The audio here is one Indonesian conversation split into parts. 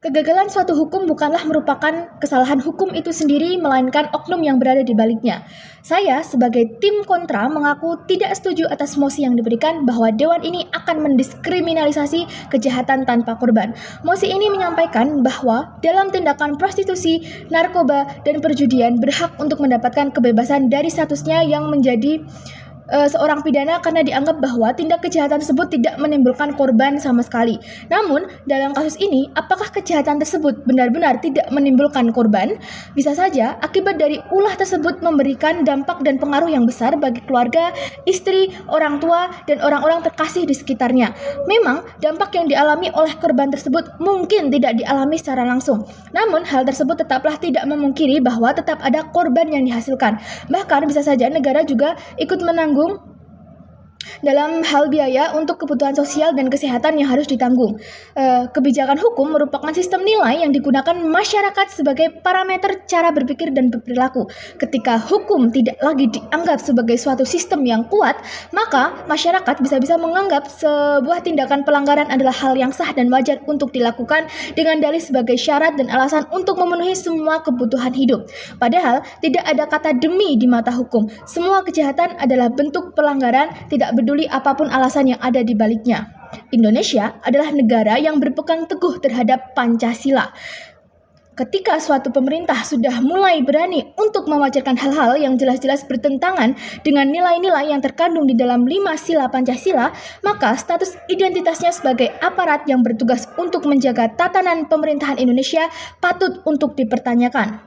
Kegagalan suatu hukum bukanlah merupakan kesalahan hukum itu sendiri, melainkan oknum yang berada di baliknya. Saya sebagai tim kontra mengaku tidak setuju atas mosi yang diberikan bahwa Dewan ini akan mendiskriminalisasi kejahatan tanpa korban. Mosi ini menyampaikan bahwa dalam tindakan prostitusi, narkoba, dan perjudian berhak untuk mendapatkan kebebasan dari statusnya yang menjadi seorang pidana karena dianggap bahwa tindak kejahatan tersebut tidak menimbulkan korban sama sekali. Namun, dalam kasus ini, apakah kejahatan tersebut benar-benar tidak menimbulkan korban? Bisa saja akibat dari ulah tersebut memberikan dampak dan pengaruh yang besar bagi keluarga, istri, orang tua, dan orang-orang terkasih di sekitarnya. Memang, dampak yang dialami oleh korban tersebut mungkin tidak dialami secara langsung. Namun, hal tersebut tetaplah tidak memungkiri bahwa tetap ada korban yang dihasilkan. Bahkan, bisa saja negara juga ikut menanggung dalam hal biaya untuk kebutuhan sosial dan kesehatan yang harus ditanggung. Kebijakan hukum merupakan sistem nilai yang digunakan masyarakat sebagai parameter cara berpikir dan berperilaku. Ketika hukum tidak lagi dianggap sebagai suatu sistem yang kuat, maka masyarakat bisa-bisa menganggap sebuah tindakan pelanggaran adalah hal yang sah dan wajar untuk dilakukan dengan dalih sebagai syarat dan alasan untuk memenuhi semua kebutuhan hidup. Padahal, tidak ada kata demi di mata hukum. Semua kejahatan adalah bentuk pelanggaran, tidak peduli apapun alasan yang ada di baliknya. Indonesia adalah negara yang berpegang teguh terhadap Pancasila. Ketika suatu pemerintah sudah mulai berani untuk mewajarkan hal-hal yang jelas-jelas bertentangan dengan nilai-nilai yang terkandung di dalam 5 sila Pancasila, maka status identitasnya sebagai aparat yang bertugas untuk menjaga tatanan pemerintahan Indonesia patut untuk dipertanyakan.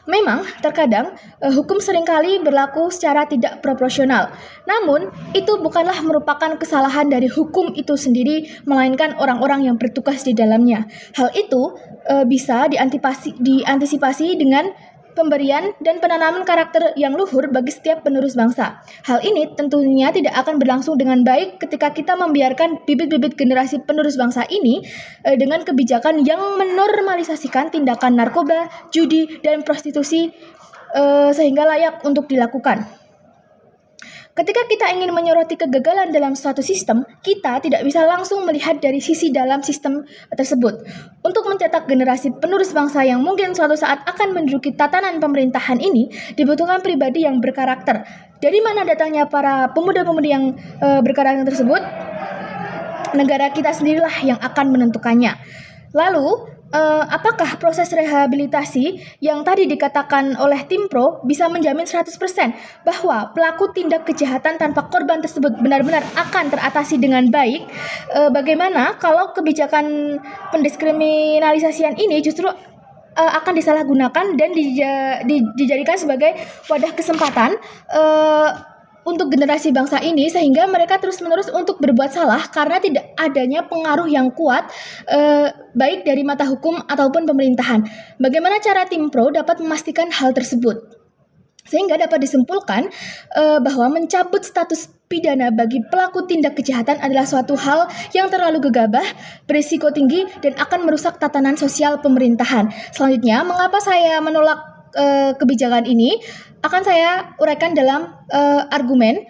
Memang, terkadang hukum seringkali berlaku secara tidak proporsional. Namun, itu bukanlah merupakan kesalahan dari hukum itu sendiri, melainkan orang-orang yang bertugas di dalamnya. Hal itu bisa diantisipasi dengan pemberian dan penanaman karakter yang luhur bagi setiap penerus bangsa. Hal ini tentunya tidak akan berlangsung dengan baik ketika kita membiarkan bibit-bibit generasi penerus bangsa ini dengan kebijakan yang menormalisasikan tindakan narkoba, judi, dan prostitusi sehingga layak untuk dilakukan. Ketika kita ingin menyoroti kegagalan dalam suatu sistem, kita tidak bisa langsung melihat dari sisi dalam sistem tersebut. Untuk mencetak generasi penerus bangsa yang mungkin suatu saat akan menduduki tatanan pemerintahan ini, dibutuhkan pribadi yang berkarakter. Dari mana datangnya para pemuda-pemudi yang berkarakter tersebut? Negara kita sendirilah yang akan menentukannya. Lalu, apakah proses rehabilitasi yang tadi dikatakan oleh tim pro bisa menjamin 100% bahwa pelaku tindak kejahatan tanpa korban tersebut benar-benar akan teratasi dengan baik? Bagaimana kalau kebijakan pendiskriminalisasian ini justru akan disalahgunakan dan dijadikan sebagai wadah kesempatan untuk generasi bangsa ini, sehingga mereka terus-menerus untuk berbuat salah karena tidak adanya pengaruh yang kuat baik dari mata hukum ataupun pemerintahan. Bagaimana cara tim pro dapat memastikan hal tersebut? Sehingga dapat disimpulkan bahwa mencabut status pidana bagi pelaku tindak kejahatan adalah suatu hal yang terlalu gegabah, berisiko tinggi, dan akan merusak tatanan sosial pemerintahan. Selanjutnya, mengapa saya menolak kebijakan ini akan saya uraikan dalam argumen.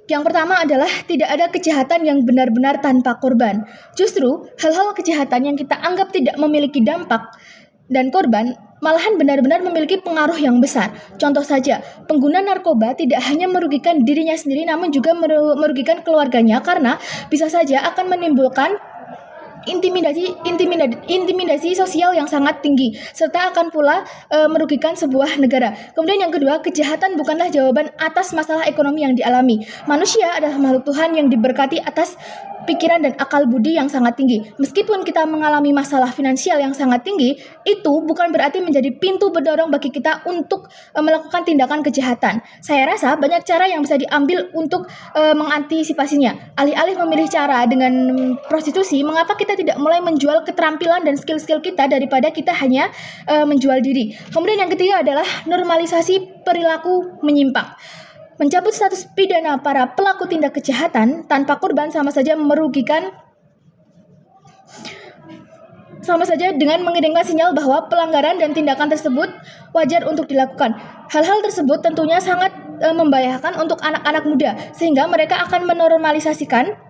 Yang pertama adalah tidak ada kejahatan yang benar-benar tanpa korban. Justru hal-hal kejahatan yang kita anggap tidak memiliki dampak dan korban malahan benar-benar memiliki pengaruh yang besar. Contoh saja, pengguna narkoba tidak hanya merugikan dirinya sendiri namun juga merugikan keluarganya karena bisa saja akan menimbulkan intimidasi sosial yang sangat tinggi, serta akan pula merugikan sebuah negara. Kemudian yang kedua, kejahatan bukanlah jawaban atas masalah ekonomi yang dialami. Manusia adalah makhluk Tuhan yang diberkati atas pikiran dan akal budi yang sangat tinggi. Meskipun kita mengalami masalah finansial yang sangat tinggi, itu bukan berarti menjadi pintu berdorong bagi kita untuk melakukan tindakan kejahatan. Saya rasa banyak cara yang bisa diambil untuk mengantisipasinya. Alih-alih memilih cara dengan prostitusi, mengapa kita tidak mulai menjual keterampilan dan skill-skill kita daripada kita hanya menjual diri. Kemudian yang ketiga adalah normalisasi perilaku menyimpang. Mencabut status pidana para pelaku tindak kejahatan tanpa korban sama saja dengan mengirimkan sinyal bahwa pelanggaran dan tindakan tersebut wajar untuk dilakukan. Hal-hal tersebut tentunya sangat membahayakan untuk anak-anak muda, sehingga mereka akan menormalisasikan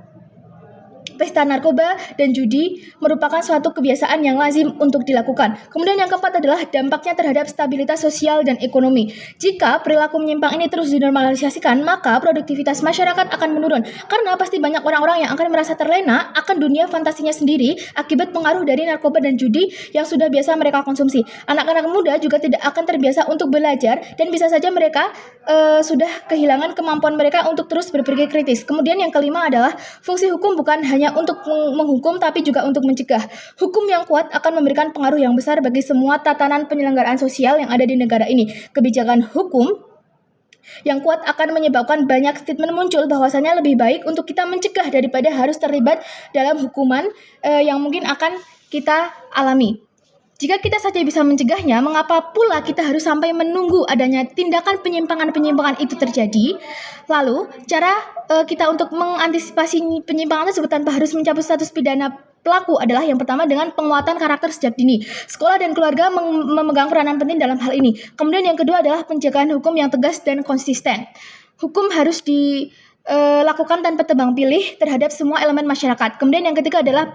pesta narkoba dan judi merupakan suatu kebiasaan yang lazim untuk dilakukan. Kemudian yang keempat adalah dampaknya terhadap stabilitas sosial dan ekonomi. Jika perilaku menyimpang ini terus dinormalisasikan, maka produktivitas masyarakat akan menurun. Karena pasti banyak orang-orang yang akan merasa terlena akan dunia fantasinya sendiri akibat pengaruh dari narkoba dan judi yang sudah biasa mereka konsumsi. Anak-anak muda juga tidak akan terbiasa untuk belajar dan bisa saja mereka sudah kehilangan kemampuan mereka untuk terus berpikir kritis. Kemudian yang kelima adalah fungsi hukum bukan hanya untuk menghukum tapi juga untuk mencegah. Hukum yang kuat akan memberikan pengaruh yang besar bagi semua tatanan penyelenggaraan sosial yang ada di negara ini. Kebijakan hukum yang kuat akan menyebabkan banyak statement muncul bahwasanya lebih baik untuk kita mencegah daripada harus terlibat dalam hukuman yang mungkin akan kita alami. Jika kita saja bisa mencegahnya, mengapa pula kita harus sampai menunggu adanya tindakan penyimpangan-penyimpangan itu terjadi? Lalu, cara kita untuk mengantisipasi penyimpangan tersebut tanpa harus mencabut status pidana pelaku adalah yang pertama dengan penguatan karakter sejak dini. Sekolah dan keluarga memegang peranan penting dalam hal ini. Kemudian yang kedua adalah penjagaan hukum yang tegas dan konsisten. Hukum harus dilakukan tanpa tebang pilih terhadap semua elemen masyarakat. Kemudian yang ketiga adalah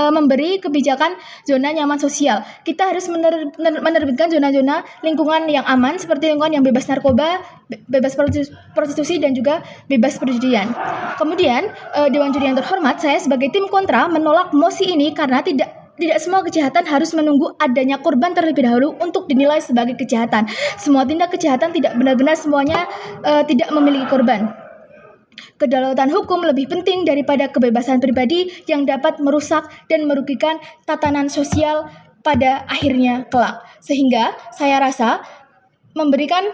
memberi kebijakan zona nyaman sosial. Kita harus menerbitkan zona-zona lingkungan yang aman seperti lingkungan yang bebas narkoba, bebas prostitusi dan juga bebas perjudian. Kemudian Dewan Juri yang terhormat, saya sebagai tim kontra menolak mosi ini karena tidak semua kejahatan harus menunggu adanya korban terlebih dahulu untuk dinilai sebagai kejahatan. Semua tindak kejahatan tidak benar-benar semuanya tidak memiliki korban. Kedaulatan hukum lebih penting daripada kebebasan pribadi yang dapat merusak dan merugikan tatanan sosial pada akhirnya kelak. Sehingga saya rasa memberikan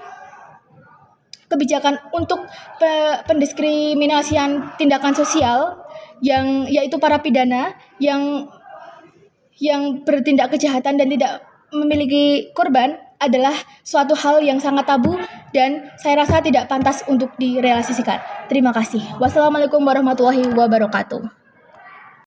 kebijakan untuk pendiskriminasian tindakan sosial yang yaitu para pidana yang bertindak kejahatan dan tidak memiliki korban adalah suatu hal yang sangat tabu dan saya rasa tidak pantas untuk direalisasikan. Terima kasih. Wassalamualaikum warahmatullahi wabarakatuh.